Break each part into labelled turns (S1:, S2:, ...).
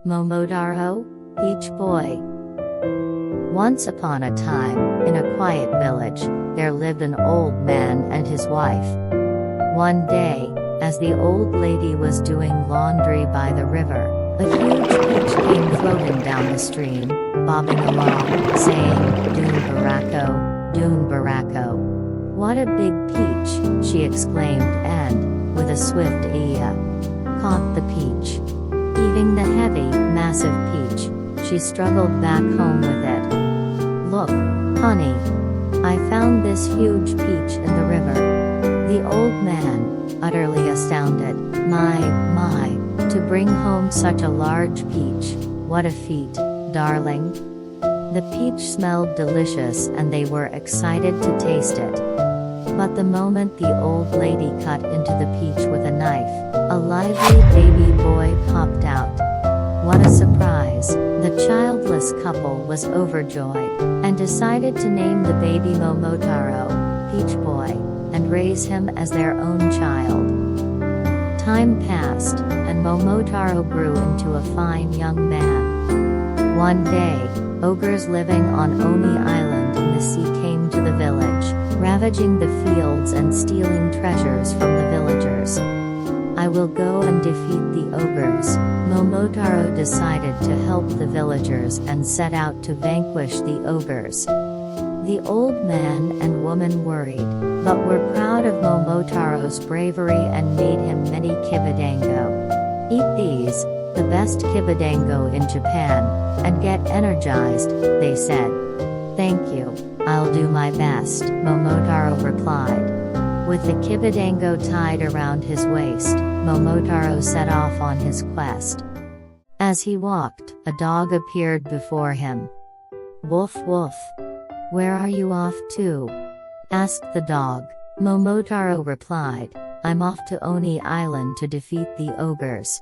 S1: Momotaro, Peach Boy. Once upon a time, in a quiet village, there lived an old man and his wife. One day, as the old lady was doing laundry by the river, a huge peach came floating down the stream, bobbing along, saying, "Dune Baracco, Dune Baracco." "What a big peach," she exclaimed and, with a swift iya, caught the peach. Eating the heavy, massive peach, she struggled back home with it. "Look, honey. I found this huge peach in the river." The old man, utterly astounded, my, to bring home such a large peach, what a feat, darling." The peach smelled delicious and they were excited to taste it. But the moment the old lady cut into the peach with a knife, a lively baby boy popped out. What a surprise! The childless couple was overjoyed, and decided to name the baby Momotaro, Peach Boy, and raise him as their own child. Time passed, and Momotaro grew into a fine young man. One day, ogres living on Oni Island in the sea came to the village, ravaging the fields and stealing treasures from the villagers. "I will go and defeat the ogres." Momotaro decided to help the villagers and set out to vanquish the ogres. The old man and woman worried, but were proud of Momotaro's bravery and made him many kibidango. "Eat these, the best kibidango in Japan, and get energized," they said. "Thank you, I'll do my best," Momotaro replied. With the kibidango tied around his waist, Momotaro set off on his quest. As he walked, a dog appeared before him. "Woof woof. Where are you off to?" asked the dog. Momotaro replied, "I'm off to Oni Island to defeat the ogres."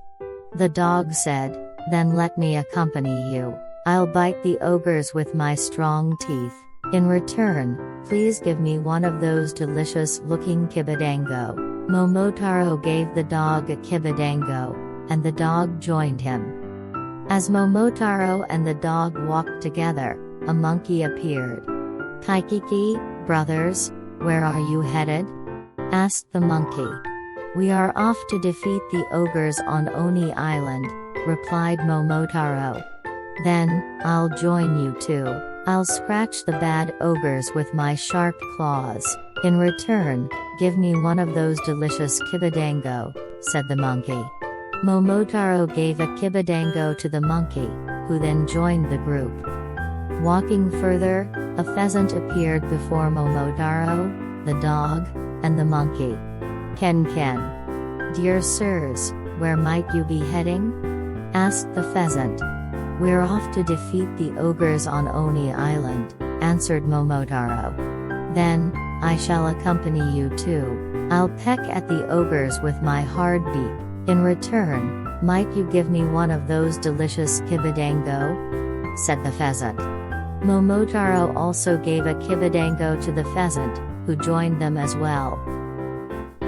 S1: The dog said, "Then let me accompany you. I'll bite the ogres with my strong teeth. In return, please give me one of those delicious-looking kibidango." Momotaro gave the dog a kibidango, and the dog joined him. As Momotaro and the dog walked together, a monkey appeared. "Kaikiki, brothers, where are you headed?" asked the monkey. "We are off to defeat the ogres on Oni Island," replied Momotaro. "Then, I'll join you too. I'll scratch the bad ogres with my sharp claws. In return, give me one of those delicious kibidango," said the monkey. Momotaro gave a kibidango to the monkey, who then joined the group. Walking further, a pheasant appeared before Momotaro, the dog, and the monkey. "Ken. Dear sirs, where might you be heading?" asked the pheasant. "We're off to defeat the ogres on Oni Island," answered Momotaro. "Then, I shall accompany you too. I'll peck at the ogres with my hard beak. In return, might you give me one of those delicious kibidango?" said the pheasant. Momotaro also gave a kibidango to the pheasant, who joined them as well.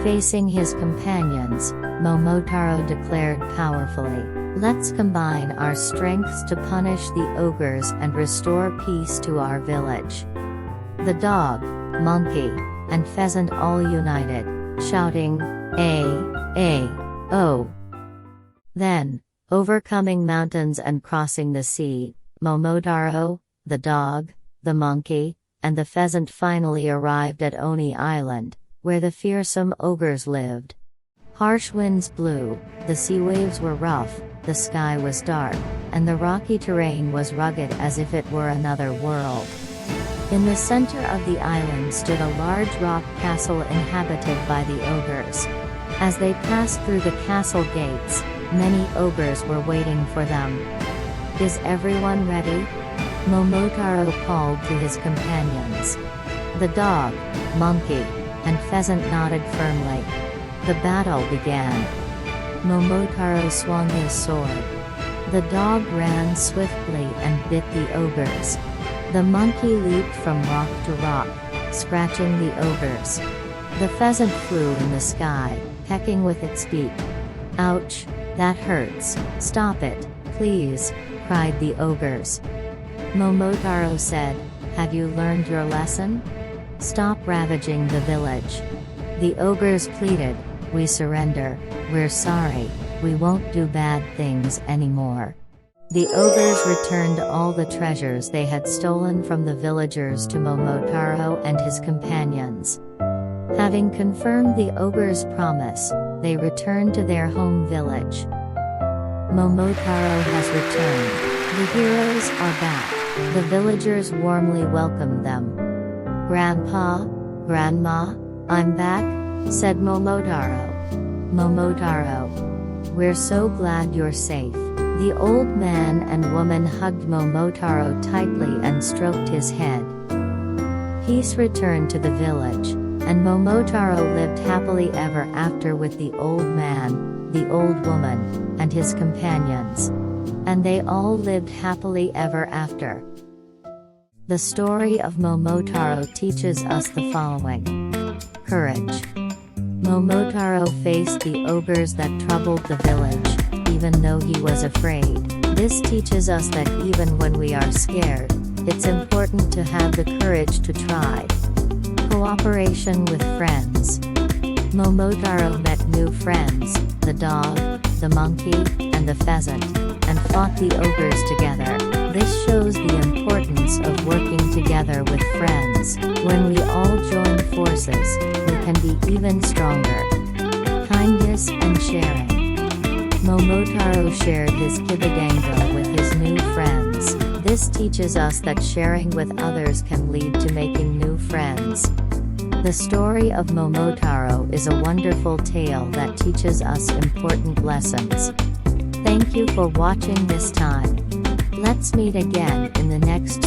S1: Facing his companions, Momotaro declared powerfully, "Let's combine our strengths to punish the ogres and restore peace to our village." The dog, monkey, and pheasant all united, shouting, "Oh!" Then, overcoming mountains and crossing the sea, Momotaro, the dog, the monkey, and the pheasant finally arrived at Oni Island, where the fearsome ogres lived. Harsh winds blew, the sea waves were rough, the sky was dark, and the rocky terrain was rugged as if it were another world. In the center of the island stood a large rock castle inhabited by the ogres. As they passed through the castle gates, many ogres were waiting for them. "Is everyone ready?" Momotaro called to his companions. The dog, monkey, and pheasant nodded firmly. The battle began. Momotaro swung his sword. The dog ran swiftly and bit the ogres. The monkey leaped from rock to rock, scratching the ogres. The pheasant flew in the sky, pecking with its beak. "Ouch, that hurts, stop it, please," cried the ogres. Momotaro said, "Have you learned your lesson? Stop ravaging the village." The ogres pleaded, "We surrender, we're sorry, we won't do bad things anymore." The ogres returned all the treasures they had stolen from the villagers to Momotaro and his companions. Having confirmed the ogres' promise, they returned to their home village. Momotaro has returned. The heroes are back. The villagers warmly welcomed them. "Grandpa, Grandma, I'm back," said Momotaro. "Momotaro, we're so glad you're safe." The old man and woman hugged Momotaro tightly and stroked his head. Peace returned to the village, and Momotaro lived happily ever after with the old man, the old woman, and his companions. And they all lived happily ever after. The story of Momotaro teaches us the following. Courage. Momotaro faced the ogres that troubled the village, even though he was afraid. This teaches us that even when we are scared, it's important to have the courage to try. Cooperation with friends. Momotaro met new friends, the dog, the monkey, and the pheasant, and fought the ogres together. This shows the importance of working together with friends. When we all join forces, we can be even stronger. Kindness and sharing. Momotaro shared his kibidango with his new friends. This teaches us that sharing with others can lead to making new friends. The story of Momotaro is a wonderful tale that teaches us important lessons. Thank you for watching this time. Let's meet again in the next